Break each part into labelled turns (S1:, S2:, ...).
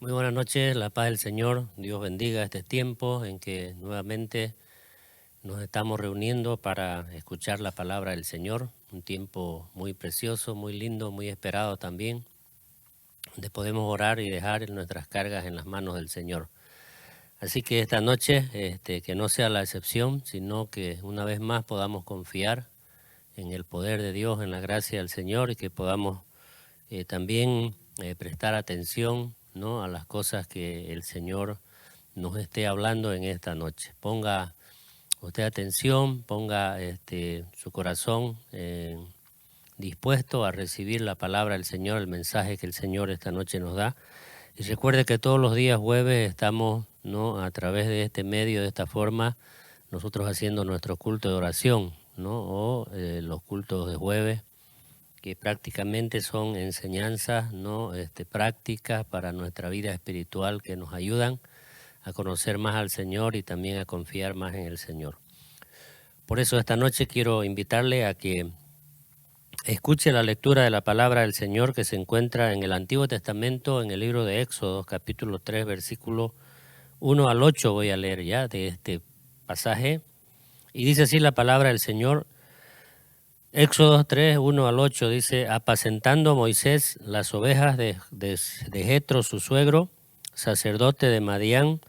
S1: Muy buenas noches, la paz del Señor, Dios bendiga este tiempo en que nuevamente nos estamos reuniendo para escuchar la palabra del Señor, un tiempo muy precioso, muy lindo, muy esperado también, donde podemos orar y dejar nuestras cargas en las manos del Señor. Así que esta noche, que no sea la excepción, sino que una vez más podamos confiar en el poder de Dios, en la gracia del Señor y que podamos también prestar atención, ¿no?, a las cosas que el Señor nos esté hablando en esta noche. Ponga usted atención, ponga su corazón dispuesto a recibir la palabra del Señor, el mensaje que el Señor esta noche nos da. Y recuerde que todos los días jueves estamos, ¿no?, a través de este medio, de esta forma, nosotros haciendo nuestro culto de oración, ¿no?, o los cultos de jueves, que prácticamente son enseñanzas, ¿no?, prácticas para nuestra vida espiritual que nos ayudan a conocer más al Señor y también a confiar más en el Señor. Por eso esta noche quiero invitarle a que escuche la lectura de la palabra del Señor que se encuentra en el Antiguo Testamento, en el libro de Éxodo, capítulo 3, versículo 1 al 8, voy a leer ya de este pasaje. Y dice así la palabra del Señor. Éxodo 3, 1 al 8 dice: apacentando Moisés las ovejas de Jetro, su suegro, sacerdote de Madián,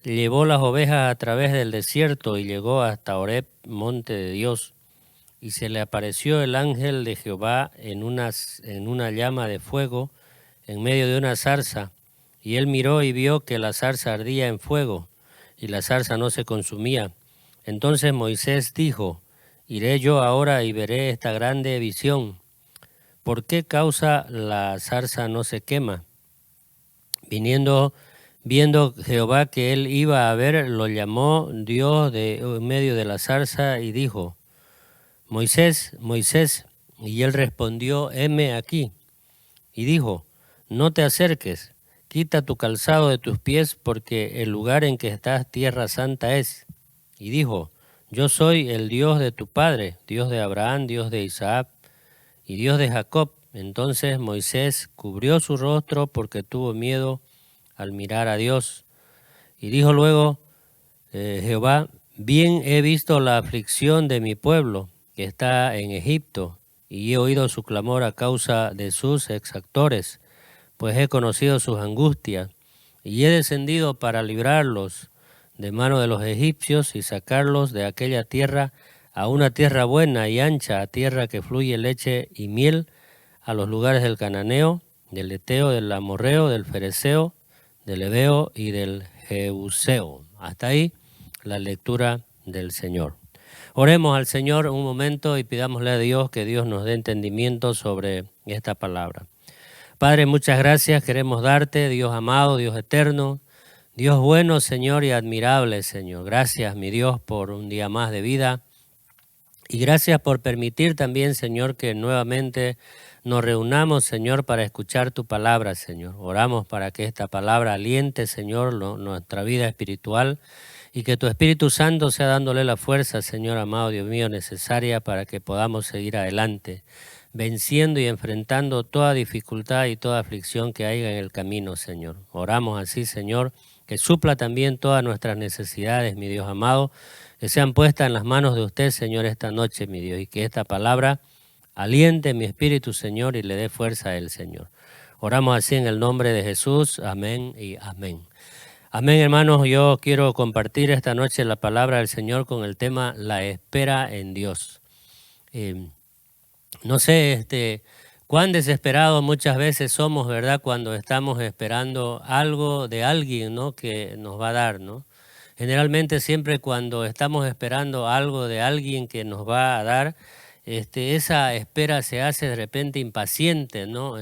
S1: llevó las ovejas a través del desierto y llegó hasta Horeb, monte de Dios. Y se le apareció el ángel de Jehová en una llama de fuego en medio de una zarza. Y él miró y vio que la zarza ardía en fuego, y la zarza no se consumía. Entonces Moisés dijo: iré yo ahora y veré esta grande visión. ¿Por qué causa la zarza no se quema? Viendo Jehová que él iba a ver, lo llamó Dios de en medio de la zarza y dijo: Moisés, Moisés. Y él respondió: heme aquí. Y dijo: no te acerques, quita tu calzado de tus pies, porque el lugar en que estás tierra santa es. Y dijo: yo soy el Dios de tu padre, Dios de Abraham, Dios de Isaac y Dios de Jacob. Entonces Moisés cubrió su rostro porque tuvo miedo al mirar a Dios. Y dijo luego Jehová: bien he visto la aflicción de mi pueblo que está en Egipto, y he oído su clamor a causa de sus exactores, pues he conocido sus angustias, y he descendido para librarlos de mano de los egipcios y sacarlos de aquella tierra a una tierra buena y ancha, a tierra que fluye leche y miel, a los lugares del cananeo, del eteo, del amorreo, del fereceo, del heveo y del jebuseo. Hasta ahí la lectura del Señor. Oremos al Señor un momento y pidámosle a Dios que Dios nos dé entendimiento sobre esta palabra. Padre, muchas gracias queremos darte, Dios amado, Dios eterno, Dios bueno, Señor, y admirable, Señor. Gracias, mi Dios, por un día más de vida. Y gracias por permitir también, Señor, que nuevamente nos reunamos, Señor, para escuchar tu palabra, Señor. Oramos para que esta palabra aliente, Señor, nuestra vida espiritual, y que tu Espíritu Santo sea dándole la fuerza, Señor amado, Dios mío, necesaria para que podamos seguir adelante, venciendo y enfrentando toda dificultad y toda aflicción que haya en el camino, Señor. Oramos así, Señor, que supla también todas nuestras necesidades, mi Dios amado, que sean puestas en las manos de usted, Señor, esta noche, mi Dios, y que esta palabra aliente mi espíritu, Señor, y le dé fuerza a él, Señor. Oramos así en el nombre de Jesús. Amén y amén. Amén, hermanos. Yo quiero compartir esta noche la palabra del Señor con el tema la espera en Dios. No sé cuán desesperados muchas veces somos, ¿verdad?, cuando estamos esperando algo de alguien, ¿no?, que nos va a dar, ¿no? Generalmente siempre cuando estamos esperando algo de alguien que nos va a dar, esa espera se hace de repente impaciente, ¿no?,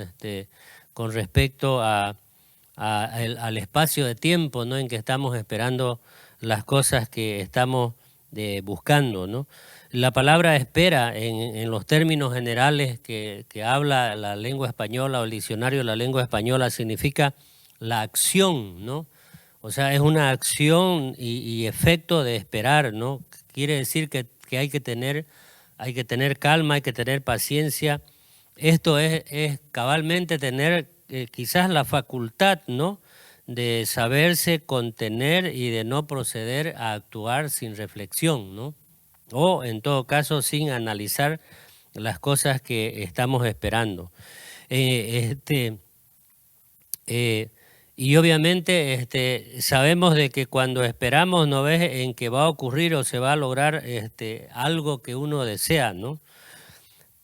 S1: con respecto al espacio de tiempo, ¿no?, en que estamos esperando las cosas que estamos buscando, ¿no? La palabra espera en los términos generales que habla la lengua española o el diccionario de la lengua española significa la acción, ¿no? O sea, es una acción y efecto de esperar, ¿no? Quiere decir que hay que tener calma, hay que tener paciencia. Esto es cabalmente tener quizás la facultad, ¿no?, de saberse contener y de no proceder a actuar sin reflexión, ¿no? O en todo caso sin analizar las cosas que estamos esperando. Y obviamente sabemos de que cuando esperamos no ves en que va a ocurrir o se va a lograr algo que uno desea, ¿no?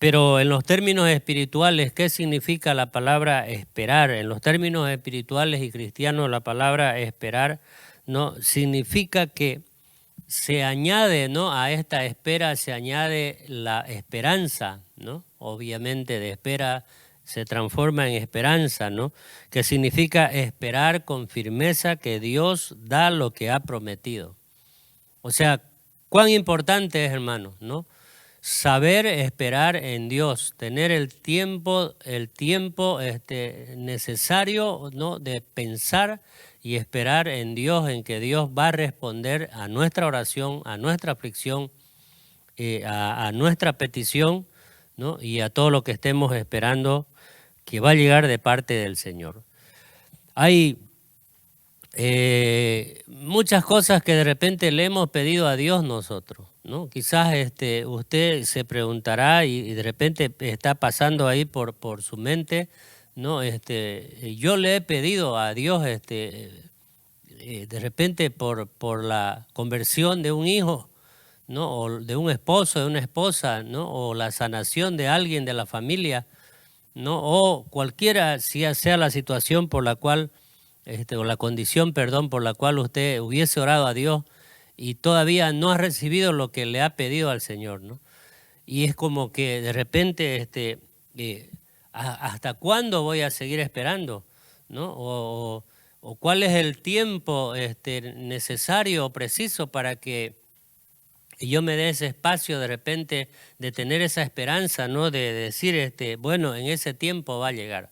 S1: Pero en los términos espirituales, ¿qué significa la palabra esperar? En los términos espirituales y cristianos, la palabra esperar, ¿no?, significa que se añade, ¿no?, a esta espera se añade la esperanza, ¿no? Obviamente de espera se transforma en esperanza, ¿no?, que significa esperar con firmeza que Dios da lo que ha prometido. O sea, cuán importante es, hermanos, ¿no?, saber esperar en Dios, tener el tiempo necesario, ¿no?, de pensar y esperar en Dios, en que Dios va a responder a nuestra oración, a nuestra aflicción, a nuestra petición, ¿no?, y a todo lo que estemos esperando que va a llegar de parte del Señor. Hay muchas cosas que de repente le hemos pedido a Dios nosotros, ¿no? Quizás usted se preguntará y de repente está pasando ahí por su mente, ¿no? Yo le he pedido a Dios de repente por la conversión de un hijo, ¿no?, o de un esposo, de una esposa, ¿no?, o la sanación de alguien de la familia, ¿no?, o cualquiera sea la situación por la cual o la condición, perdón, por la cual usted hubiese orado a Dios y todavía no ha recibido lo que le ha pedido al Señor, ¿no? Y es como que de repente, ¿hasta cuándo voy a seguir esperando?, ¿no? O cuál es el tiempo necesario o preciso para que yo me dé ese espacio de repente de tener esa esperanza, ¿no?, de decir, bueno, en ese tiempo va a llegar.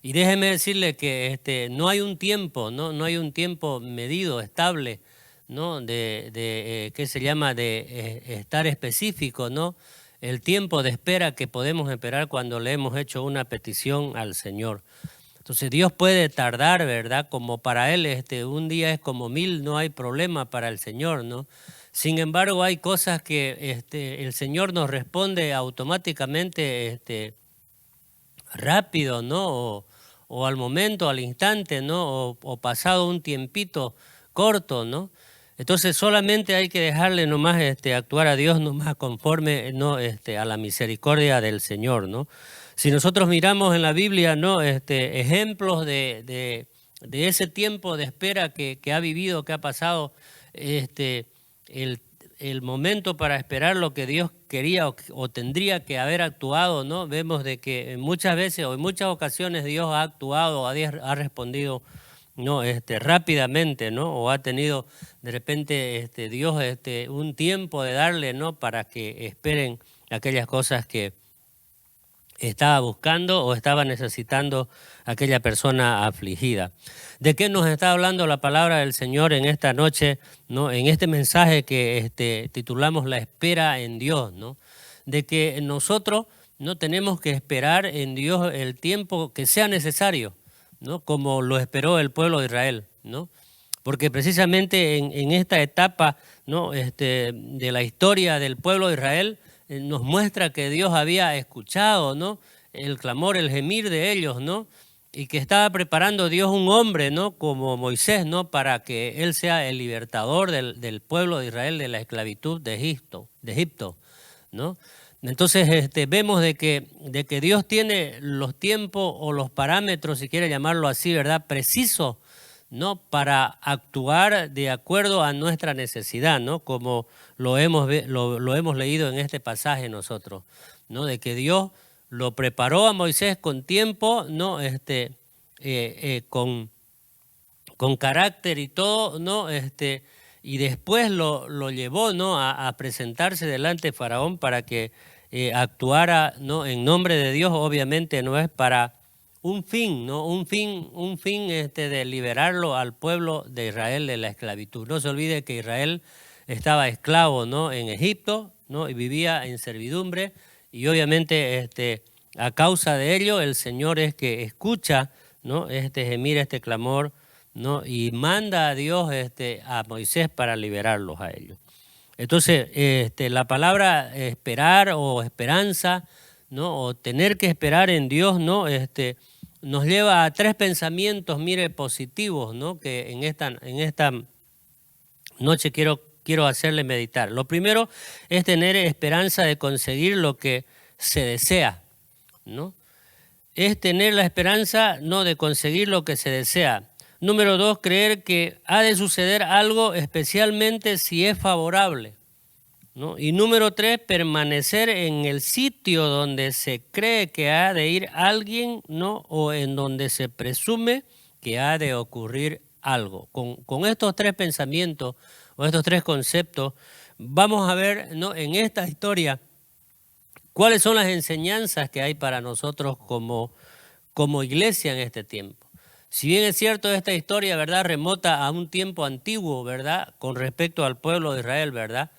S1: Y déjeme decirle que no hay un tiempo, no hay un tiempo medido, estable, ¿no?, ¿qué se llama?, de estar específico, ¿no?, el tiempo de espera que podemos esperar cuando le hemos hecho una petición al Señor. Entonces Dios puede tardar, ¿verdad?, como para Él un día es como 1000, no hay problema para el Señor, ¿no? Sin embargo, hay cosas que el Señor nos responde automáticamente rápido, ¿no?, o al momento, al instante, ¿no?, o pasado un tiempito corto, ¿no? Entonces solamente hay que dejarle nomás actuar a Dios nomás conforme, ¿no?, a la misericordia del Señor, ¿no? Si nosotros miramos en la Biblia, ¿no?, ejemplos de ese tiempo de espera que ha vivido, que ha pasado, el momento para esperar lo que Dios quería o tendría que haber actuado, ¿no? Vemos de que muchas veces o en muchas ocasiones Dios ha actuado, ha respondido, ¿no?, rápidamente, ¿no? O ha tenido de repente Dios un tiempo de darle, ¿no?, para que esperen aquellas cosas que estaba buscando o estaba necesitando aquella persona afligida. ¿De qué nos está hablando la palabra del Señor en esta noche, ¿no?, en este mensaje que titulamos La espera en Dios, ¿no? De que nosotros no tenemos que esperar en Dios el tiempo que sea necesario, ¿no?, como lo esperó el pueblo de Israel, ¿no? Porque precisamente en esta etapa, ¿no?, de la historia del pueblo de Israel, nos muestra que Dios había escuchado, ¿no?, el clamor, el gemir de ellos, ¿no?, y que estaba preparando Dios un hombre, ¿no?, como Moisés, ¿no?, para que él sea el libertador del pueblo de Israel de la esclavitud de Egipto, ¿no? Entonces vemos de que Dios tiene los tiempos o los parámetros, si quiere llamarlo así, ¿verdad?, precisos, ¿no?, para actuar de acuerdo a nuestra necesidad, ¿no?, como lo hemos leído en este pasaje nosotros, ¿no?, de que Dios lo preparó a Moisés con tiempo, ¿no?, con carácter y todo, ¿no?, y después lo llevó, ¿no?, a presentarse delante de Faraón para que actuara, ¿no?, en nombre de Dios. Obviamente no es para un fin, ¿no?, un fin de liberarlo al pueblo de Israel de la esclavitud. No se olvide que Israel estaba esclavo, ¿no?, en Egipto, ¿no?, y vivía en servidumbre, y obviamente a causa de ello el Señor es que escucha, ¿no? Este gemir, este clamor, ¿no? Y manda a Dios a Moisés para liberarlos a ellos. Entonces, la palabra esperar o esperanza, ¿no? O tener que esperar en Dios, ¿no? Nos lleva a tres pensamientos, mire, positivos, ¿no? Que en esta noche quiero hacerle meditar. Lo primero es tener esperanza de conseguir lo que se desea, ¿no? Es tener la esperanza, no, de conseguir lo que se desea. Número dos, creer que ha de suceder algo especialmente si es favorable, ¿no? Y número tres, permanecer en el sitio donde se cree que ha de ir alguien, ¿no? O en donde se presume que ha de ocurrir algo. Con estos tres pensamientos o estos tres conceptos, vamos a ver, ¿no? En esta historia cuáles son las enseñanzas que hay para nosotros como iglesia en este tiempo. Si bien es cierto, esta historia, ¿verdad?, remota a un tiempo antiguo, ¿verdad?, con respecto al pueblo de Israel, ¿verdad?,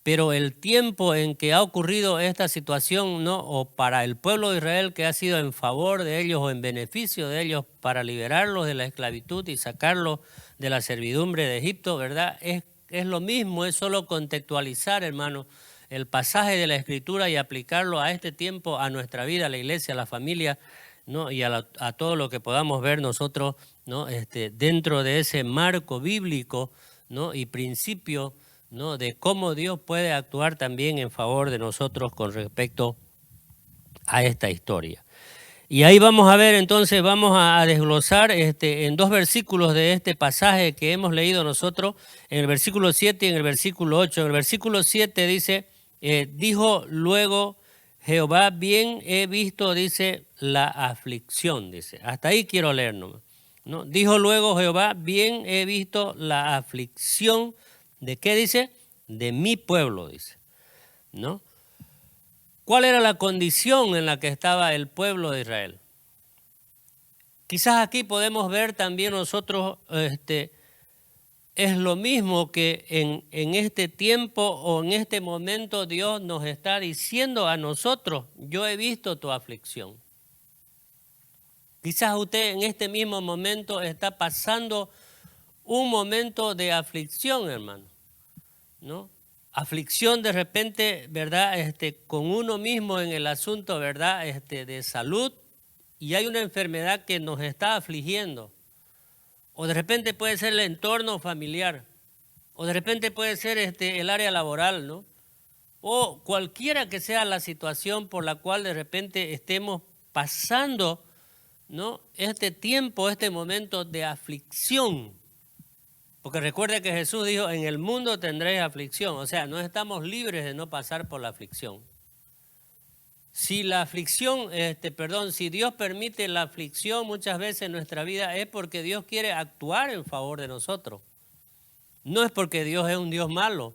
S1: pero el tiempo en que ha ocurrido esta situación, ¿no?, o para el pueblo de Israel, que ha sido en favor de ellos o en beneficio de ellos para liberarlos de la esclavitud y sacarlos de la servidumbre de Egipto, ¿verdad?, es lo mismo, es solo contextualizar, hermano, el pasaje de la Escritura y aplicarlo a este tiempo, a nuestra vida, a la iglesia, a la familia, ¿no? Y a todo lo que podamos ver nosotros, ¿no? Dentro de ese marco bíblico, ¿no? Y principio, ¿no? De cómo Dios puede actuar también en favor de nosotros con respecto a esta historia. Y ahí vamos a ver, entonces vamos a desglosar en dos versículos de este pasaje que hemos leído nosotros, en el versículo 7 y en el versículo 8. En el versículo 7 dice, dijo luego Jehová, bien he visto, dice, la aflicción, dice. Hasta ahí quiero leer nomás, ¿no? Dijo luego Jehová, bien he visto la aflicción, ¿de qué dice? De mi pueblo, dice, ¿no? ¿Cuál era la condición en la que estaba el pueblo de Israel? Quizás aquí podemos ver también nosotros, es lo mismo que en este tiempo o en este momento Dios nos está diciendo a nosotros, yo he visto tu aflicción. Quizás usted en este mismo momento está pasando un momento de aflicción, hermano, ¿no? Aflicción de repente, ¿verdad? Con uno mismo en el asunto, ¿verdad? De salud, y hay una enfermedad que nos está afligiendo. O de repente puede ser el entorno familiar, o de repente puede ser el área laboral, ¿no? O cualquiera que sea la situación por la cual de repente estemos pasando, ¿no? Este tiempo, este momento de aflicción. Porque recuerde que Jesús dijo, en el mundo tendréis aflicción. O sea, no estamos libres de no pasar por la aflicción. Si la aflicción, si Dios permite la aflicción muchas veces en nuestra vida es porque Dios quiere actuar en favor de nosotros. No es porque Dios es un Dios malo,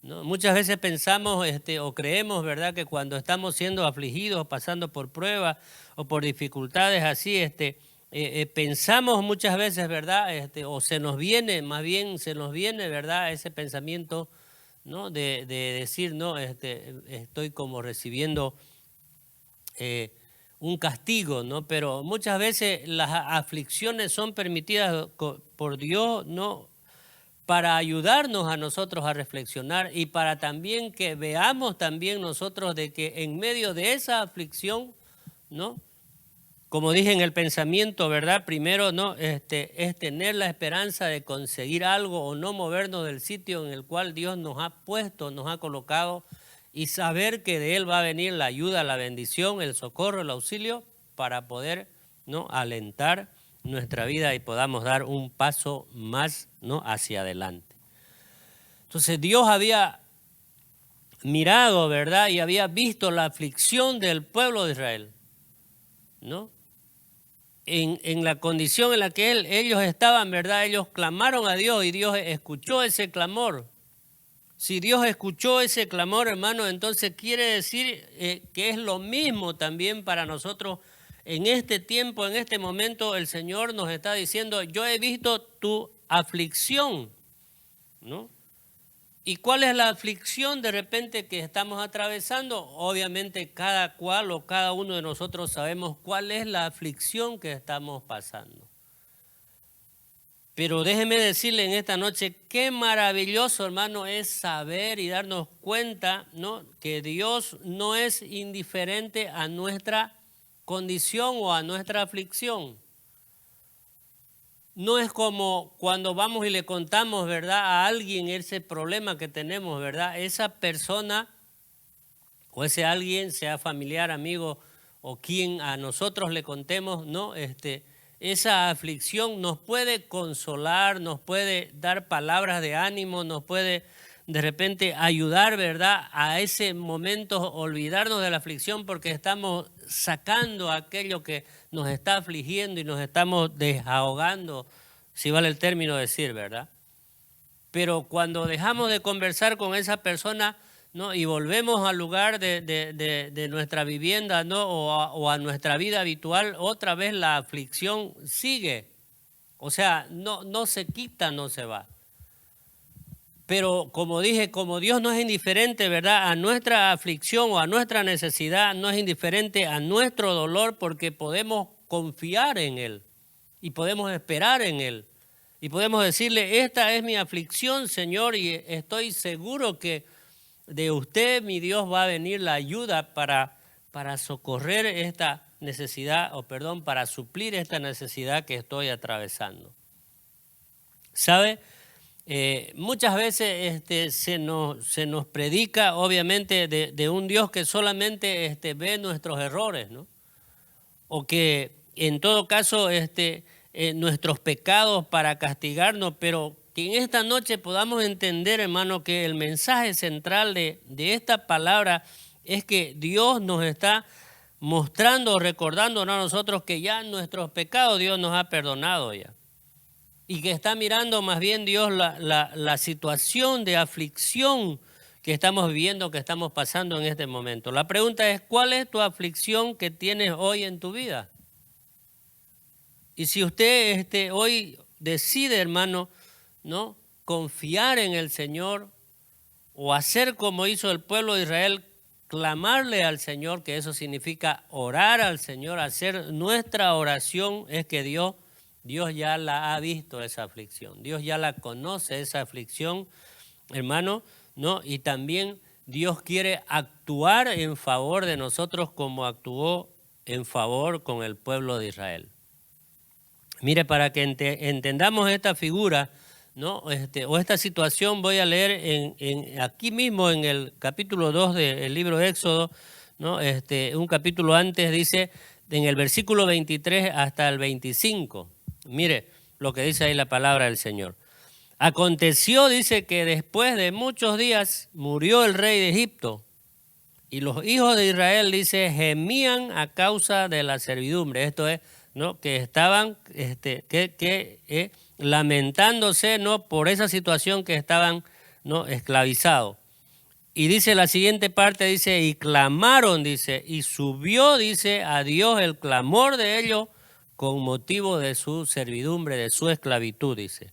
S1: ¿no? Muchas veces pensamos o creemos, ¿verdad?, que cuando estamos siendo afligidos, pasando por pruebas o por dificultades así, pensamos muchas veces, ¿verdad?, o se nos viene, ¿verdad?, ese pensamiento, ¿no?, de decir, no, estoy como recibiendo un castigo, ¿no? Pero muchas veces las aflicciones son permitidas por Dios, ¿no?, para ayudarnos a nosotros a reflexionar y para también que veamos también nosotros de que en medio de esa aflicción, ¿no?, como dije en el pensamiento, ¿verdad? Primero, ¿no?, es tener la esperanza de conseguir algo o no movernos del sitio en el cual Dios nos ha puesto, nos ha colocado, y saber que de Él va a venir la ayuda, la bendición, el socorro, el auxilio para poder, ¿no?, alentar nuestra vida y podamos dar un paso más, ¿no?, hacia adelante. Entonces Dios había mirado, ¿verdad?, y había visto la aflicción del pueblo de Israel, ¿no? En la condición en la que ellos estaban, ¿verdad? Ellos clamaron a Dios y Dios escuchó ese clamor. Si Dios escuchó ese clamor, hermano, entonces quiere decir que es lo mismo también para nosotros en este tiempo, en este momento. El Señor nos está diciendo, yo he visto tu aflicción, ¿no? ¿Y cuál es la aflicción de repente que estamos atravesando? Obviamente cada cual o cada uno de nosotros sabemos cuál es la aflicción que estamos pasando. Pero déjeme decirle en esta noche, qué maravilloso, hermano, es saber y darnos cuenta, ¿no?, que Dios no es indiferente a nuestra condición o a nuestra aflicción. No es como cuando vamos y le contamos, ¿verdad?, a alguien ese problema que tenemos, ¿verdad? Esa persona o ese alguien, sea familiar, amigo o quien a nosotros le contemos, ¿no?, esa aflicción nos puede consolar, nos puede dar palabras de ánimo, nos puede de repente ayudar, ¿verdad?, a ese momento olvidarnos de la aflicción porque estamos sacando aquello que nos está afligiendo y nos estamos desahogando, si vale el término decir, ¿verdad? Pero cuando dejamos de conversar con esa persona, ¿no?, y volvemos al lugar de nuestra vivienda, ¿no?, o a nuestra vida habitual, otra vez la aflicción sigue. O sea, no se quita, no se va. Pero como dije, como Dios no es indiferente, ¿verdad?, a nuestra aflicción o a nuestra necesidad, no es indiferente a nuestro dolor, porque podemos confiar en Él y podemos esperar en Él. Y podemos decirle, esta es mi aflicción, Señor, y estoy seguro que de usted, mi Dios, va a venir la ayuda para socorrer esta necesidad, para suplir esta necesidad que estoy atravesando. ¿Sabe? Muchas veces se nos predica, obviamente, de un Dios que solamente ve nuestros errores, ¿no? O que en todo caso nuestros pecados para castigarnos, pero que en esta noche podamos entender, hermano, que el mensaje central de esta palabra es que Dios nos está mostrando, recordándonos a nosotros que ya nuestros pecados Dios nos ha perdonado ya. Y que está mirando más bien Dios la situación de aflicción que estamos viviendo, que estamos pasando en este momento. La pregunta es, ¿cuál es tu aflicción que tienes hoy en tu vida? Y si usted hoy decide, hermano, ¿no?, confiar en el Señor o hacer como hizo el pueblo de Israel, clamarle al Señor, que eso significa orar al Señor, hacer nuestra oración, es que Dios ya la ha visto esa aflicción, Dios ya la conoce esa aflicción, hermano, ¿no? Y también Dios quiere actuar en favor de nosotros como actuó en favor con el pueblo de Israel. Mire, para que entendamos esta figura, ¿no?, o esta situación, voy a leer aquí mismo en el capítulo 2 del libro de Éxodo, ¿no?, un capítulo antes, dice en el versículo 23 hasta el 25. Mire lo que dice ahí la palabra del Señor. Aconteció, dice, que después de muchos días murió el rey de Egipto y los hijos de Israel, dice, gemían a causa de la servidumbre. Esto es, ¿no?, que estaban lamentándose, ¿no?, por esa situación que estaban, ¿no?, esclavizados. Y dice la siguiente parte, dice, y clamaron, dice, y subió, dice, a Dios el clamor de ellos con motivo de su servidumbre, de su esclavitud, dice.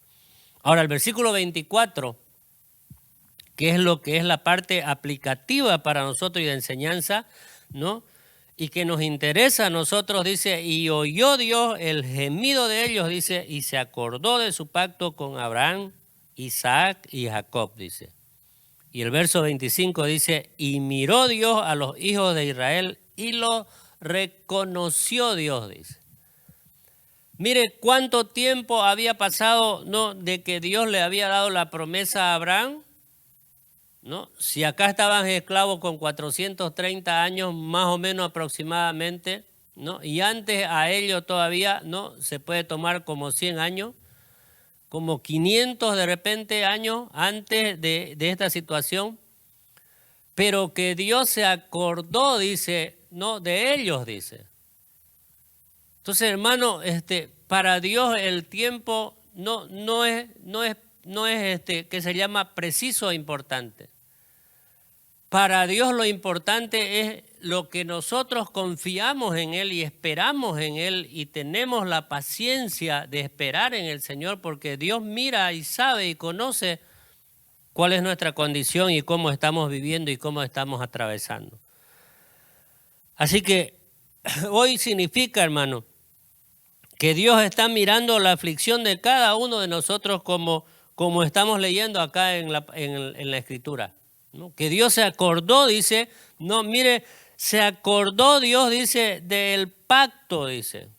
S1: Ahora, el versículo 24, que es lo que es la parte aplicativa para nosotros y de enseñanza, ¿no?, y que nos interesa a nosotros, dice, y oyó Dios el gemido de ellos, dice, y se acordó de su pacto con Abraham, Isaac y Jacob, dice. Y el verso 25 dice, y miró Dios a los hijos de Israel y lo reconoció Dios, dice. Mire cuánto tiempo había pasado, ¿no?, de que Dios le había dado la promesa a Abraham, ¿no? Si acá estaban esclavos con 430 años, más o menos aproximadamente, ¿no?, y antes a ellos todavía, ¿no?, se puede tomar como 100 años, como 500 de repente años antes de esta situación, pero que Dios se acordó, dice, ¿no?, de ellos, dice. Entonces, hermano, para Dios el tiempo no es que se llama preciso e importante. Para Dios lo importante es lo que nosotros confiamos en Él y esperamos en Él y tenemos la paciencia de esperar en el Señor, porque Dios mira y sabe y conoce cuál es nuestra condición y cómo estamos viviendo y cómo estamos atravesando. Así que hoy significa, hermano, que Dios está mirando la aflicción de cada uno de nosotros como estamos leyendo acá en la Escritura, ¿no? Que Dios se acordó, dice, no, mire, se acordó Dios, dice, del pacto, dice.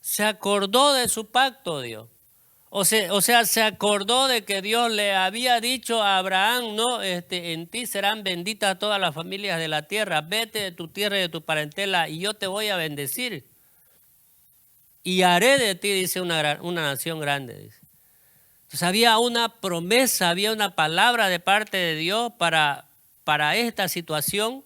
S1: Se acordó de su pacto, Dios. O sea, se acordó de que Dios le había dicho a Abraham, ¿no? En ti serán benditas todas las familias de la tierra. Vete de tu tierra y de tu parentela y yo te voy a bendecir. Y haré de ti, dice, una nación grande, dice. Entonces había una promesa, había una palabra de parte de Dios para esta situación.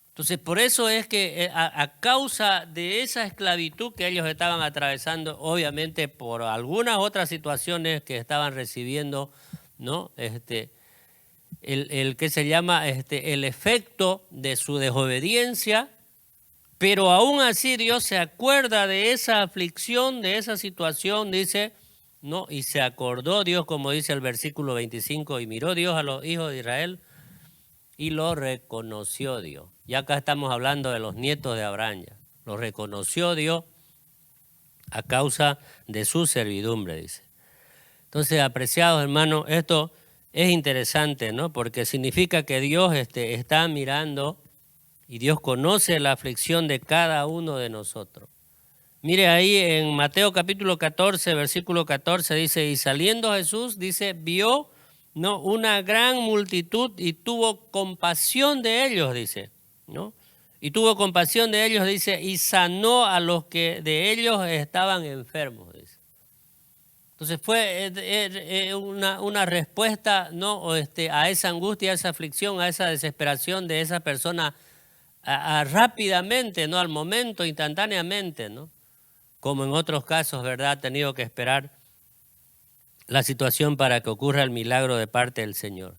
S1: Entonces, por eso es que a causa de esa esclavitud que ellos estaban atravesando, obviamente por algunas otras situaciones que estaban recibiendo, ¿no? El que se llama el efecto de su desobediencia, pero aún así Dios se acuerda de esa aflicción, de esa situación, dice, ¿no? Y se acordó Dios, como dice el versículo 25, y miró Dios a los hijos de Israel y lo reconoció Dios. Ya acá estamos hablando de los nietos de Abraham. Ya. Lo reconoció Dios a causa de su servidumbre, dice. Entonces, apreciados hermanos, esto es interesante, ¿no? Porque significa que Dios está mirando y Dios conoce la aflicción de cada uno de nosotros. Mire ahí en Mateo capítulo 14, versículo 14, dice, y saliendo Jesús, dice, vio, ¿no?, una gran multitud y tuvo compasión de ellos, dice, ¿no? Y tuvo compasión de ellos, dice, y sanó a los que de ellos estaban enfermos, dice. Entonces fue una respuesta, ¿no?, a esa angustia, a esa aflicción, a esa desesperación de esa persona rápidamente, ¿no?, al momento, instantáneamente, ¿no? Como en otros casos, ¿verdad?, ha tenido que esperar la situación para que ocurra el milagro de parte del Señor.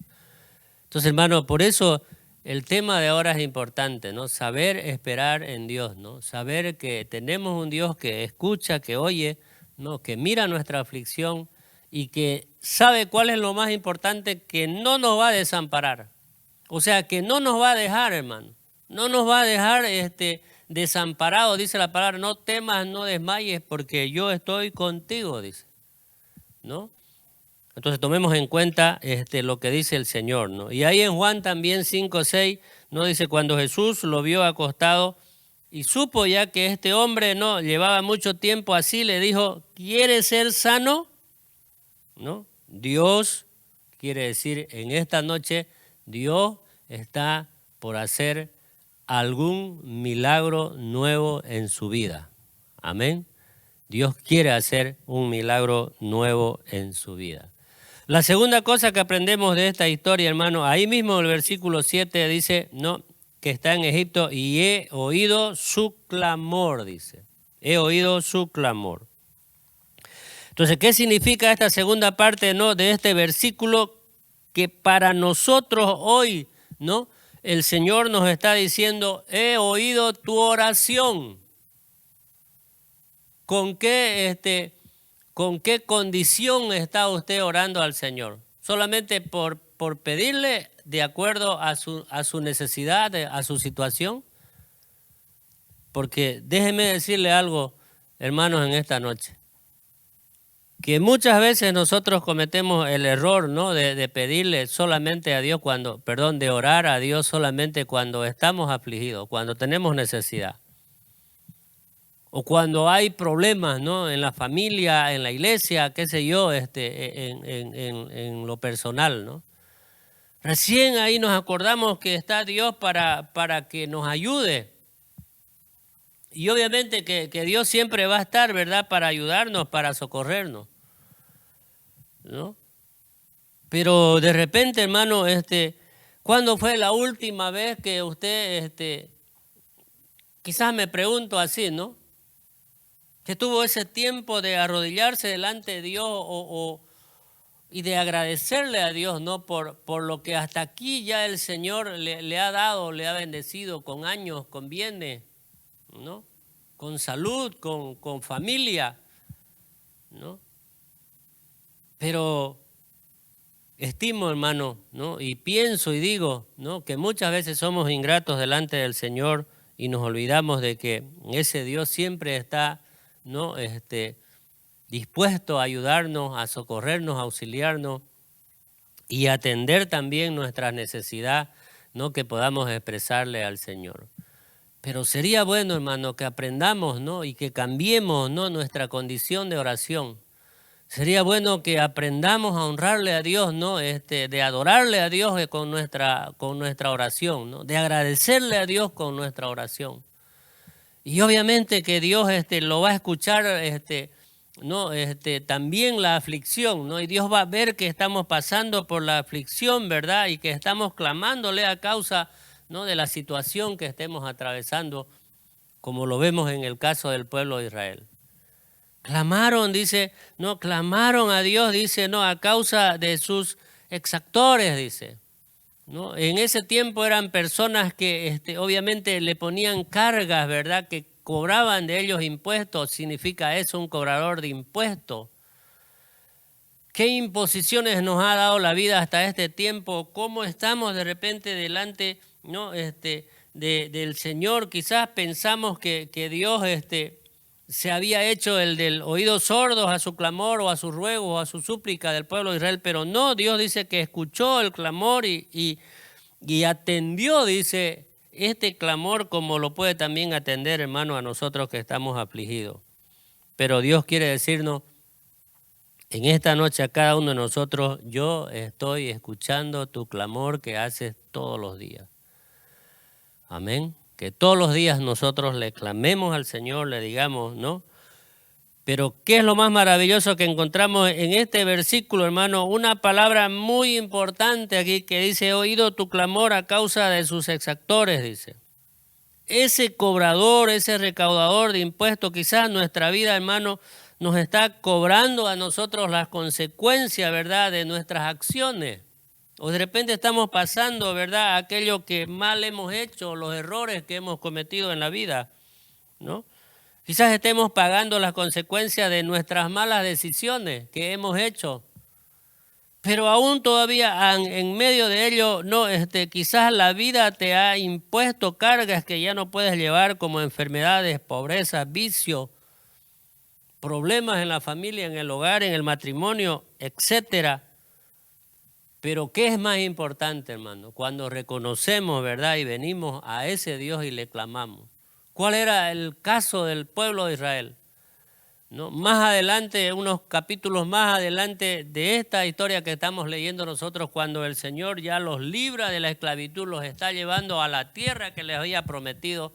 S1: Entonces, hermano, por eso el tema de ahora es importante, ¿no? Saber esperar en Dios, ¿no? Saber que tenemos un Dios que escucha, que oye, ¿no?, que mira nuestra aflicción y que sabe cuál es lo más importante, que no nos va a desamparar. O sea, que no nos va a dejar, hermano. No nos va a dejar desamparados, dice la palabra, no temas, no desmayes, porque yo estoy contigo, dice, ¿no? Entonces tomemos en cuenta lo que dice el Señor, ¿no? Y ahí en Juan también 5:6, ¿no?, dice, cuando Jesús lo vio acostado y supo ya que este hombre no llevaba mucho tiempo así, le dijo, ¿quieres ser sano? ¿No? Dios, quiere decir, en esta noche, Dios está por hacer algún milagro nuevo en su vida. Amén. Dios quiere hacer un milagro nuevo en su vida. La segunda cosa que aprendemos de esta historia, hermano, ahí mismo el versículo 7 dice, no, que está en Egipto y he oído su clamor, dice. He oído su clamor. Entonces, ¿qué significa esta segunda parte, ¿no?, de este versículo? Que para nosotros hoy, ¿no?, el Señor nos está diciendo, he oído tu oración. ¿Con qué condición está usted orando al Señor? ¿Solamente por pedirle de acuerdo a su necesidad, a su situación? Porque déjeme decirle algo, hermanos, en esta noche. Que muchas veces nosotros cometemos el error, ¿no?, de pedirle solamente a Dios de orar a Dios solamente cuando estamos afligidos, cuando tenemos necesidad. O cuando hay problemas, ¿no?, en la familia, en la iglesia, qué sé yo, en lo personal, ¿no? Recién ahí nos acordamos que está Dios para que nos ayude. Y obviamente que Dios siempre va a estar, ¿verdad?, para ayudarnos, para socorrernos, ¿no? Pero de repente, hermano, ¿cuándo fue la última vez que usted, quizás me pregunto así, ¿no?, que tuvo ese tiempo de arrodillarse delante de Dios y de agradecerle a Dios, ¿no?, por lo que hasta aquí ya el Señor le ha dado, le ha bendecido con años, con bienes, ¿no?, con salud, con familia, ¿no? Pero estimo, hermano, ¿no? Y pienso y digo, ¿no? Que muchas veces somos ingratos delante del Señor y nos olvidamos de que ese Dios siempre está, ¿no? Dispuesto a ayudarnos, a socorrernos, a auxiliarnos y atender también nuestras necesidades, ¿no? Que podamos expresarle al Señor. Pero sería bueno, hermano, que aprendamos, ¿no? Y que cambiemos, ¿no? Nuestra condición de oración. Sería bueno que aprendamos a honrarle a Dios, ¿no? De adorarle a Dios con nuestra oración, ¿no? De agradecerle a Dios con nuestra oración. Y obviamente que Dios lo va a escuchar, ¿no? También la aflicción, ¿no? Y Dios va a ver que estamos pasando por la aflicción, ¿verdad? Y que estamos clamándole a causa, ¿no? De la situación que estemos atravesando, como lo vemos en el caso del pueblo de Israel. Clamaron, dice, no, clamaron a Dios, dice, no, a causa de sus exactores, dice. ¿No? En ese tiempo eran personas que obviamente le ponían cargas, ¿verdad? Que cobraban de ellos impuestos. Significa eso, un cobrador de impuestos. ¿Qué imposiciones nos ha dado la vida hasta este tiempo? ¿Cómo estamos de repente delante, ¿no? del Señor? Quizás pensamos que Dios se había hecho el del oídos sordos a su clamor o a su ruego o a su súplica del pueblo de Israel, pero no, Dios dice que escuchó el clamor y atendió, dice, este clamor como lo puede también atender, hermano, a nosotros que estamos afligidos. Pero Dios quiere decirnos, en esta noche a cada uno de nosotros, yo estoy escuchando tu clamor que haces todos los días. Amén. Que todos los días nosotros le clamemos al Señor, le digamos, ¿no? Pero ¿qué es lo más maravilloso que encontramos en este versículo, hermano? Una palabra muy importante aquí que dice, he oído tu clamor a causa de sus exactores, dice. Ese cobrador, ese recaudador de impuestos, quizás nuestra vida, hermano, nos está cobrando a nosotros las consecuencias, ¿verdad?, de nuestras acciones. O de repente estamos pasando, ¿verdad?, aquello que mal hemos hecho, los errores que hemos cometido en la vida, ¿no? Quizás estemos pagando las consecuencias de nuestras malas decisiones que hemos hecho. Pero aún todavía en medio de ello, no, quizás la vida te ha impuesto cargas que ya no puedes llevar, como enfermedades, pobreza, vicio, problemas en la familia, en el hogar, en el matrimonio, etcétera. Pero ¿qué es más importante, hermano? Cuando reconocemos, ¿verdad? Y venimos a ese Dios y le clamamos. ¿Cuál era el caso del pueblo de Israel? ¿No? Más adelante, unos capítulos más adelante de esta historia que estamos leyendo nosotros, cuando el Señor ya los libra de la esclavitud, los está llevando a la tierra que les había prometido,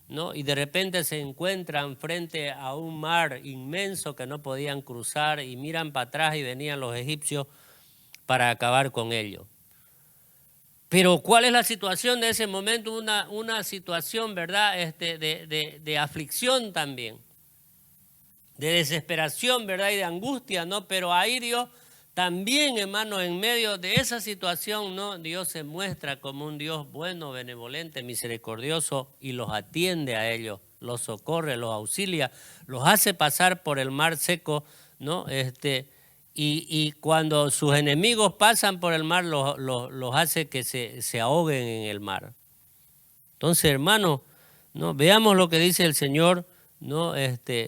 S1: ¿no? Y de repente se encuentran frente a un mar inmenso que no podían cruzar y miran para atrás y venían los egipcios para acabar con ellos. Pero ¿cuál es la situación de ese momento? Una situación, ¿verdad?, de aflicción también, de desesperación, ¿verdad?, y de angustia, ¿no? Pero ahí Dios también, hermano, en medio de esa situación, ¿no? Dios se muestra como un Dios bueno, benevolente, misericordioso y los atiende a ellos, los socorre, los auxilia, los hace pasar por el mar seco, ¿no? Y cuando sus enemigos pasan por el mar, los hace que se ahoguen en el mar. Entonces, hermano, ¿no? Veamos lo que dice el Señor, ¿no?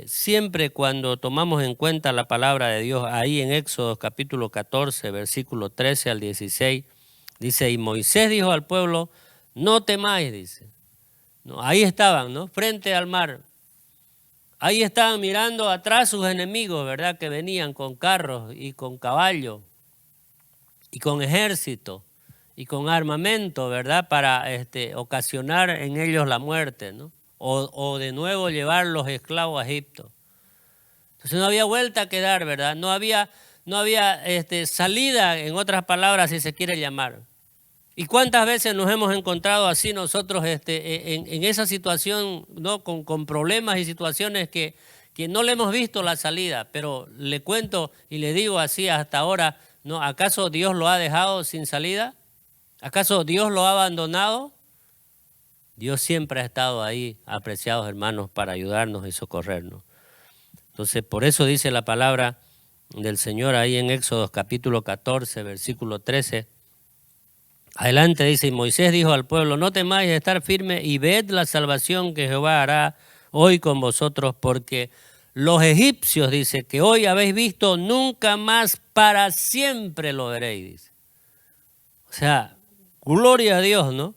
S1: Siempre cuando tomamos en cuenta la palabra de Dios, ahí en Éxodo capítulo 14, versículo 13 al 16, dice, y Moisés dijo al pueblo, no temáis, dice. ¿No? Ahí estaban, ¿no? Frente al mar. Ahí estaban mirando atrás sus enemigos, ¿verdad? Que venían con carros y con caballos y con ejército y con armamento, ¿verdad? Para ocasionar en ellos la muerte, ¿no? O de nuevo llevar los esclavos a Egipto. Entonces no había vuelta que dar, ¿verdad? No había salida, en otras palabras, si se quiere llamar. ¿Y cuántas veces nos hemos encontrado así nosotros en esa situación, ¿no? Con problemas y situaciones que no le hemos visto la salida? Pero le cuento y le digo así hasta ahora, ¿no? ¿Acaso Dios lo ha dejado sin salida? ¿Acaso Dios lo ha abandonado? Dios siempre ha estado ahí, apreciados hermanos, para ayudarnos y socorrernos. Entonces, por eso dice la palabra del Señor ahí en Éxodo capítulo 14, versículo 13. Adelante dice, y Moisés dijo al pueblo, no temáis, estar firme y ved la salvación que Jehová hará hoy con vosotros, porque los egipcios, dice, que hoy habéis visto, nunca más para siempre lo veréis, dice. O sea, gloria a Dios, ¿no?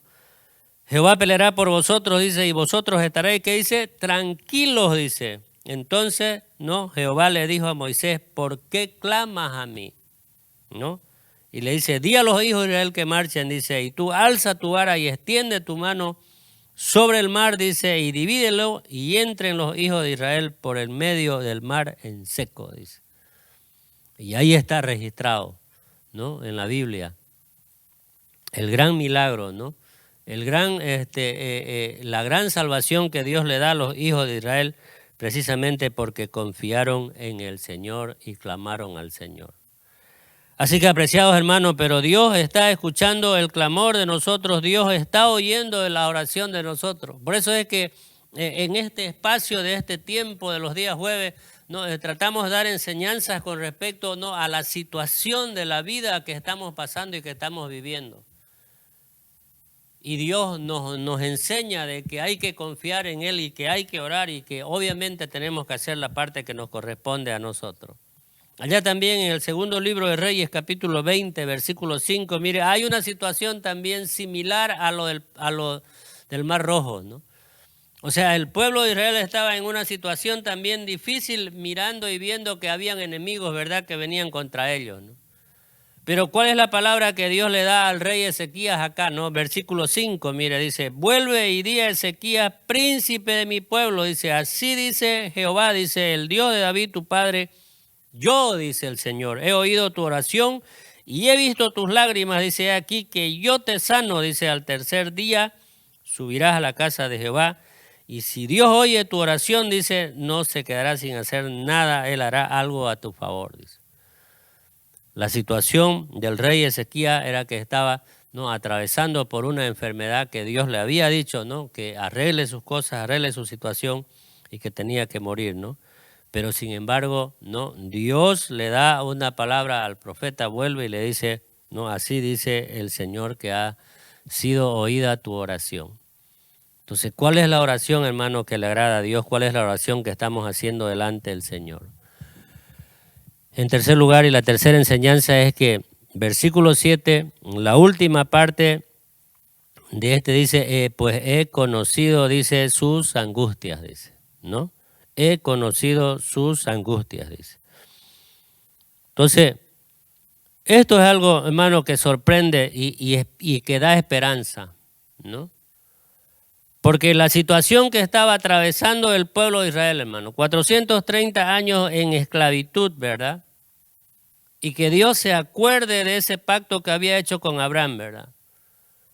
S1: Jehová peleará por vosotros, dice, y vosotros estaréis, ¿qué dice? Tranquilos, dice. Entonces, ¿no? Jehová le dijo a Moisés, ¿por qué clamas a mí? ¿No? Y le dice, di a los hijos de Israel que marchen, dice, y tú alza tu vara y extiende tu mano sobre el mar, dice, y divídelo y entren los hijos de Israel por el medio del mar en seco, dice. Y ahí está registrado, ¿no? En la Biblia. El gran milagro, ¿no? El gran, la gran salvación que Dios le da a los hijos de Israel precisamente porque confiaron en el Señor y clamaron al Señor. Así que, apreciados hermanos, pero Dios está escuchando el clamor de nosotros, Dios está oyendo la oración de nosotros. Por eso es que en este espacio de este tiempo de los días jueves, ¿no? Tratamos de dar enseñanzas con respecto, ¿no? a la situación de la vida que estamos pasando y que estamos viviendo. Y Dios nos enseña de que hay que confiar en Él y que hay que orar y que obviamente tenemos que hacer la parte que nos corresponde a nosotros. Allá también en el segundo libro de Reyes, capítulo 20, versículo 5, mire, hay una situación también similar a lo del Mar Rojo, ¿no? O sea, el pueblo de Israel estaba en una situación también difícil mirando y viendo que habían enemigos, ¿verdad?, que venían contra ellos, ¿no? Pero ¿cuál es la palabra que Dios le da al rey Ezequías acá, no? Versículo 5, mire, dice, vuelve y di a Ezequías, príncipe de mi pueblo, dice, así dice Jehová, dice, el Dios de David, tu padre, yo, dice el Señor, he oído tu oración y he visto tus lágrimas, dice aquí, que yo te sano, dice, al tercer día subirás a la casa de Jehová, y si Dios oye tu oración, dice, no se quedará sin hacer nada, Él hará algo a tu favor, dice. La situación del rey Ezequías era que estaba, ¿no?, atravesando por una enfermedad que Dios le había dicho, ¿no?, que arregle sus cosas, arregle su situación y que tenía que morir, ¿no? Pero sin embargo, ¿no?, Dios le da una palabra al profeta, vuelve y le dice, ¿no?, así dice el Señor que ha sido oída tu oración. Entonces, ¿cuál es la oración, hermano, que le agrada a Dios? ¿Cuál es la oración que estamos haciendo delante del Señor? En tercer lugar, y la tercera enseñanza es que versículo 7, la última parte de este dice, pues he conocido, dice, sus angustias, dice, ¿no? He conocido sus angustias, dice. Entonces, esto es algo, hermano, que sorprende y que da esperanza, ¿no? Porque la situación que estaba atravesando el pueblo de Israel, hermano, 430 años en esclavitud, ¿verdad? Y que Dios se acuerde de ese pacto que había hecho con Abraham, ¿verdad?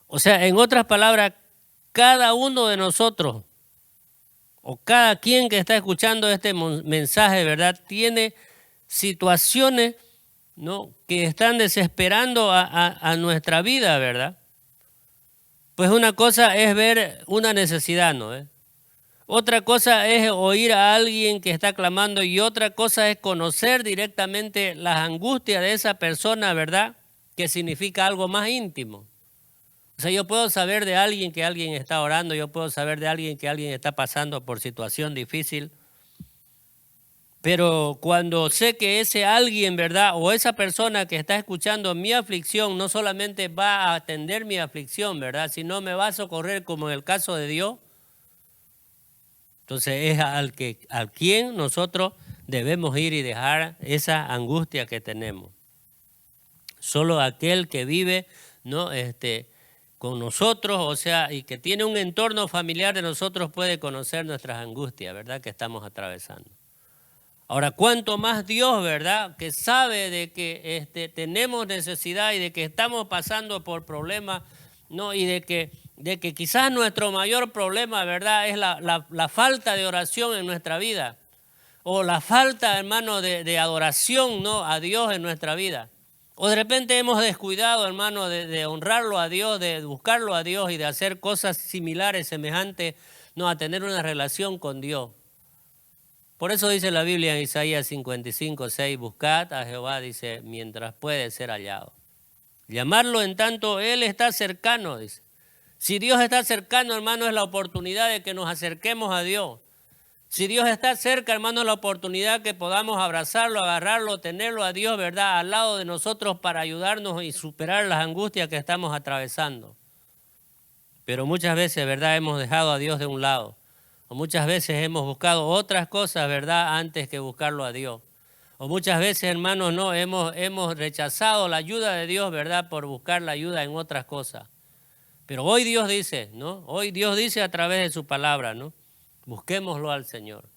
S1: O sea, en otras palabras, cada uno de nosotros, o cada quien que está escuchando este mensaje, ¿verdad?, tiene situaciones, ¿no?, que están desesperando a nuestra vida, ¿verdad? Pues una cosa es ver una necesidad, ¿no? Otra cosa es oír a alguien que está clamando y otra cosa es conocer directamente las angustias de esa persona, ¿verdad?, que significa algo más íntimo. O sea, yo puedo saber de alguien que alguien está orando, yo puedo saber de alguien que alguien está pasando por situación difícil, pero cuando sé que ese alguien, ¿verdad?, o esa persona que está escuchando mi aflicción no solamente va a atender mi aflicción, ¿verdad?, sino me va a socorrer como en el caso de Dios, entonces es al quien nosotros debemos ir y dejar esa angustia que tenemos. Solo aquel que vive, ¿no?, con nosotros, o sea, y que tiene un entorno familiar de nosotros puede conocer nuestras angustias, ¿verdad?, que estamos atravesando. Ahora, cuánto más Dios, ¿verdad?, que sabe de que tenemos necesidad y de que estamos pasando por problemas, ¿no?, y de que quizás nuestro mayor problema, ¿verdad?, es la falta de oración en nuestra vida, o la falta, hermano, de adoración, ¿no?, a Dios en nuestra vida. O de repente hemos descuidado, hermano, de honrarlo a Dios, de buscarlo a Dios y de hacer cosas similares, semejantes, ¿no?, a tener una relación con Dios. Por eso dice la Biblia en Isaías 55, 6, buscad a Jehová, dice, mientras puede ser hallado. Llamarlo en tanto Él está cercano, dice. Si Dios está cercano, hermano, es la oportunidad de que nos acerquemos a Dios. Si Dios está cerca, hermano, es la oportunidad que podamos abrazarlo, agarrarlo, tenerlo a Dios, ¿verdad?, al lado de nosotros para ayudarnos y superar las angustias que estamos atravesando. Pero muchas veces, ¿verdad?, hemos dejado a Dios de un lado. O muchas veces hemos buscado otras cosas, ¿verdad?, antes que buscarlo a Dios. O muchas veces, hermanos, no hemos rechazado la ayuda de Dios, ¿verdad?, por buscar la ayuda en otras cosas. Pero hoy Dios dice, ¿no? Hoy Dios dice a través de su palabra, ¿no? Busquémoslo al Señor.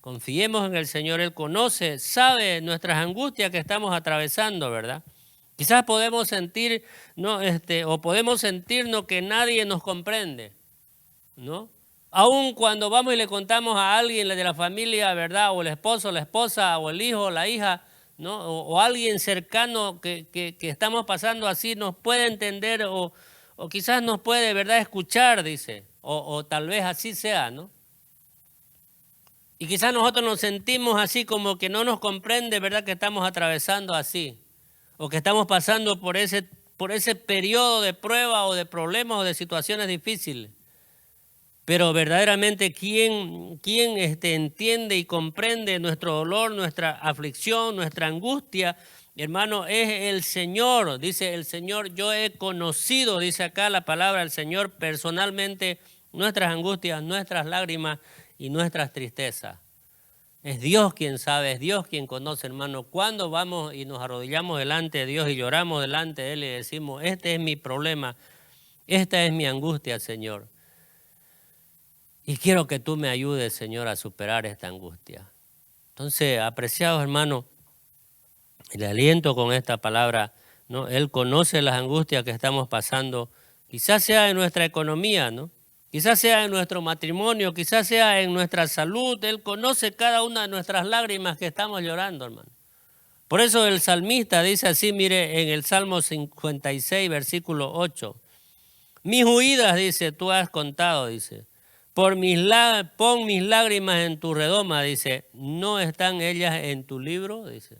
S1: Confiemos en el Señor. Él conoce, sabe nuestras angustias que estamos atravesando, ¿verdad? Quizás podemos sentir, ¿no?, o podemos sentirnos que nadie nos comprende, ¿no? Aun cuando vamos y le contamos a alguien de la familia, ¿verdad?, o el esposo, la esposa, o el hijo, la hija, ¿no?, o alguien cercano que estamos pasando así, nos puede entender o quizás nos puede, ¿verdad?, escuchar, dice, o tal vez así sea, ¿no? Y quizás nosotros nos sentimos así como que no nos comprende, ¿verdad?, que estamos atravesando así, o que estamos pasando por ese periodo de prueba o de problemas o de situaciones difíciles. Pero verdaderamente, ¿quién entiende y comprende nuestro dolor, nuestra aflicción, nuestra angustia? Hermano, es el Señor. Dice el Señor, yo he conocido, dice acá la palabra del Señor, personalmente nuestras angustias, nuestras lágrimas y nuestras tristezas. Es Dios quien sabe, es Dios quien conoce, hermano. Cuando vamos y nos arrodillamos delante de Dios y lloramos delante de Él y decimos, este es mi problema, esta es mi angustia, Señor. Y quiero que tú me ayudes, Señor, a superar esta angustia. Entonces, apreciados hermanos, le aliento con esta palabra, ¿no? Él conoce las angustias que estamos pasando, quizás sea en nuestra economía, ¿no? Quizás sea en nuestro matrimonio, quizás sea en nuestra salud. Él conoce cada una de nuestras lágrimas que estamos llorando, hermano. Por eso el salmista dice así, mire, en el Salmo 56, versículo 8. Mis huidas, dice, tú has contado, dice. Pon mis lágrimas en tu redoma, dice. ¿No están ellas en tu libro? Dice.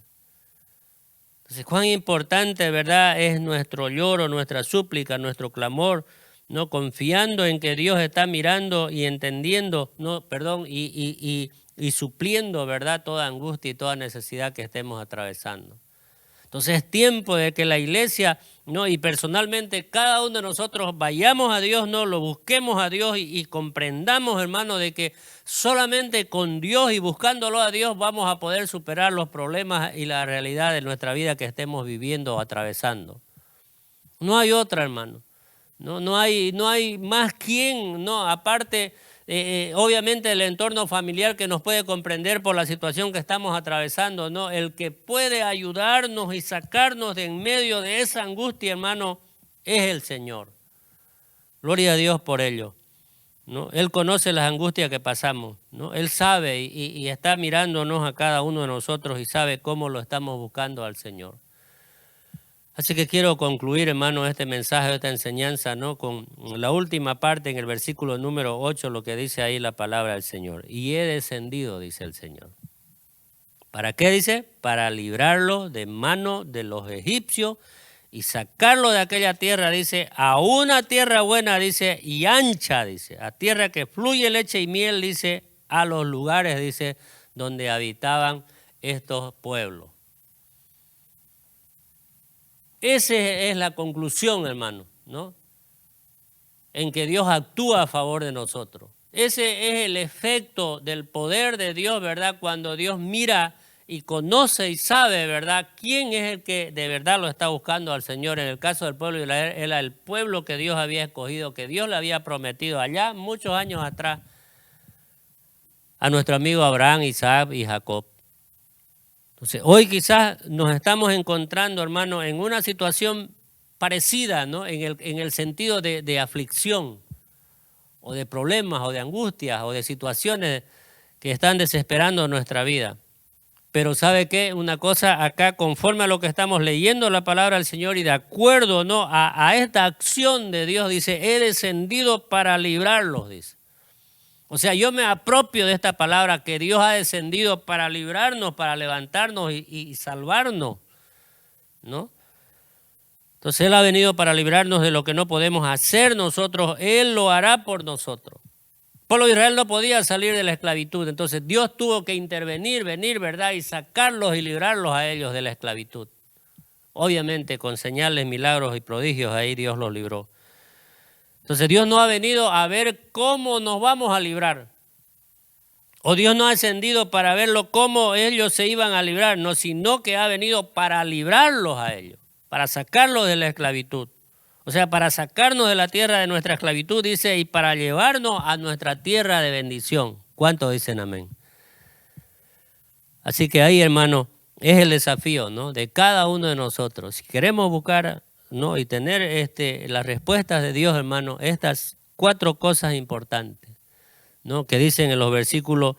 S1: Entonces, cuán importante, ¿verdad?, es nuestro lloro, nuestra súplica, nuestro clamor, ¿no?, confiando en que Dios está mirando y entendiendo, y supliendo, ¿verdad?, toda angustia y toda necesidad que estemos atravesando. Entonces es tiempo de que la iglesia, ¿no?, y personalmente cada uno de nosotros vayamos a Dios, ¿no?, lo busquemos a Dios y comprendamos, hermano, de que solamente con Dios y buscándolo a Dios vamos a poder superar los problemas y la realidad de nuestra vida que estemos viviendo o atravesando. No hay otra, hermano. No hay más quien, no, aparte, obviamente el entorno familiar que nos puede comprender por la situación que estamos atravesando, no, el que puede ayudarnos y sacarnos de en medio de esa angustia, hermano, es el Señor. Gloria a Dios por ello, ¿no? Él conoce las angustias que pasamos, ¿no? Él sabe y está mirándonos a cada uno de nosotros y sabe cómo lo estamos buscando al Señor. Así que quiero concluir, hermano, este mensaje, esta enseñanza, ¿no?, con la última parte en el versículo número 8, lo que dice ahí la palabra del Señor. Y he descendido, dice el Señor. ¿Para qué dice? Para librarlo de mano de los egipcios y sacarlo de aquella tierra, dice, a una tierra buena, dice, y ancha, dice, a tierra que fluye leche y miel, dice, a los lugares, dice, donde habitaban estos pueblos. Esa es la conclusión, hermano, ¿no?, en que Dios actúa a favor de nosotros. Ese es el efecto del poder de Dios, ¿verdad?, cuando Dios mira y conoce y sabe, ¿verdad?, quién es el que de verdad lo está buscando al Señor. En el caso del pueblo de Israel, era el pueblo que Dios había escogido, que Dios le había prometido allá muchos años atrás a nuestro amigo Abraham, Isaac y Jacob. Entonces, hoy quizás nos estamos encontrando, hermano, en una situación parecida, ¿no?, en el sentido de aflicción o de problemas o de angustias o de situaciones que están desesperando nuestra vida. Pero ¿sabe qué? Una cosa acá, conforme a lo que estamos leyendo la palabra del Señor y de acuerdo, ¿no?, a esta acción de Dios, dice, he descendido para librarlos, dice. O sea, yo me apropio de esta palabra que Dios ha descendido para librarnos, para levantarnos y salvarnos, ¿no? Entonces Él ha venido para librarnos de lo que no podemos hacer nosotros. Él lo hará por nosotros. El pueblo de Israel no podía salir de la esclavitud. Entonces Dios tuvo que intervenir, venir, ¿verdad? Y sacarlos y librarlos a ellos de la esclavitud. Obviamente con señales, milagros y prodigios ahí Dios los libró. Entonces Dios no ha venido a ver cómo nos vamos a librar. O Dios no ha ascendido para verlo cómo ellos se iban a librar, no, sino que ha venido para librarlos a ellos, para sacarlos de la esclavitud. O sea, para sacarnos de la tierra de nuestra esclavitud, dice, y para llevarnos a nuestra tierra de bendición. ¿Cuántos dicen amén? Así que ahí, hermano, es el desafío, ¿no?, de cada uno de nosotros. Si queremos buscar, ¿no?, y tener las respuestas de Dios, hermano, estas 4 cosas importantes, ¿no?, que dicen en los versículos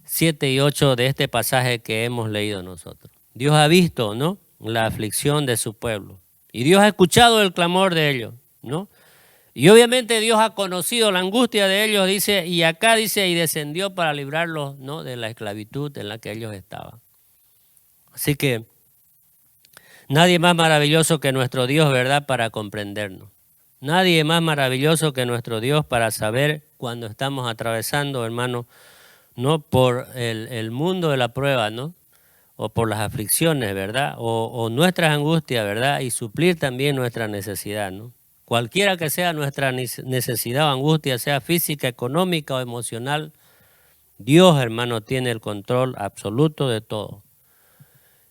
S1: 7 y 8 de este pasaje que hemos leído nosotros. Dios ha visto, ¿no?, la aflicción de su pueblo. Y Dios ha escuchado el clamor de ellos, ¿no? Y obviamente Dios ha conocido la angustia de ellos, dice, y acá dice, y descendió para librarlos, ¿no?, de la esclavitud en la que ellos estaban. Así que nadie más maravilloso que nuestro Dios, ¿verdad?, para comprendernos. Nadie más maravilloso que nuestro Dios para saber cuando estamos atravesando, hermano, no por el mundo de la prueba, ¿no?, o por las aflicciones, ¿verdad?, o nuestras angustias, ¿verdad?, y suplir también nuestra necesidad, ¿no? Cualquiera que sea nuestra necesidad o angustia, sea física, económica o emocional, Dios, hermano, tiene el control absoluto de todo.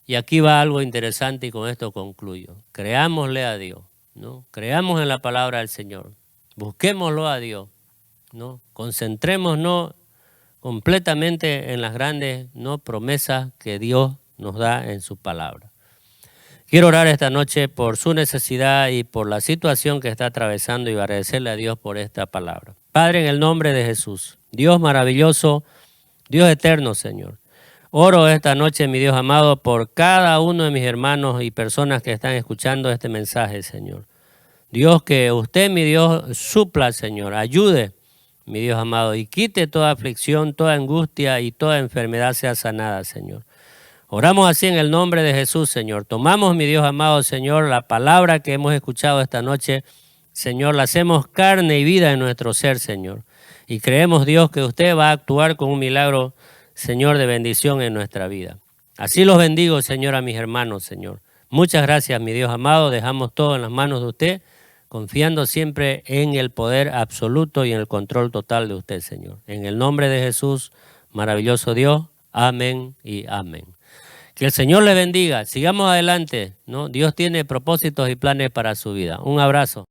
S1: Y aquí va algo interesante y con esto concluyo. Creámosle a Dios, ¿no? Creamos en la palabra del Señor. Busquémoslo a Dios, ¿no? Concentrémonos completamente en las grandes, ¿no?, promesas que Dios nos da en su palabra. Quiero orar esta noche por su necesidad y por la situación que está atravesando y agradecerle a Dios por esta palabra. Padre, en el nombre de Jesús, Dios maravilloso, Dios eterno, Señor. Oro esta noche, mi Dios amado, por cada uno de mis hermanos y personas que están escuchando este mensaje, Señor. Dios, que usted, mi Dios, supla, Señor, ayude, mi Dios amado, y quite toda aflicción, toda angustia y toda enfermedad sea sanada, Señor. Oramos así en el nombre de Jesús, Señor. Tomamos, mi Dios amado, Señor, la palabra que hemos escuchado esta noche, Señor, la hacemos carne y vida en nuestro ser, Señor. Y creemos, Dios, que usted va a actuar con un milagro, Señor, de bendición en nuestra vida. Así los bendigo, Señor, a mis hermanos, Señor. Muchas gracias, mi Dios amado. Dejamos todo en las manos de usted, confiando siempre en el poder absoluto y en el control total de usted, Señor. En el nombre de Jesús, maravilloso Dios, amén y amén. Que el Señor le bendiga. Sigamos adelante, ¿no? Dios tiene propósitos y planes para su vida. Un abrazo.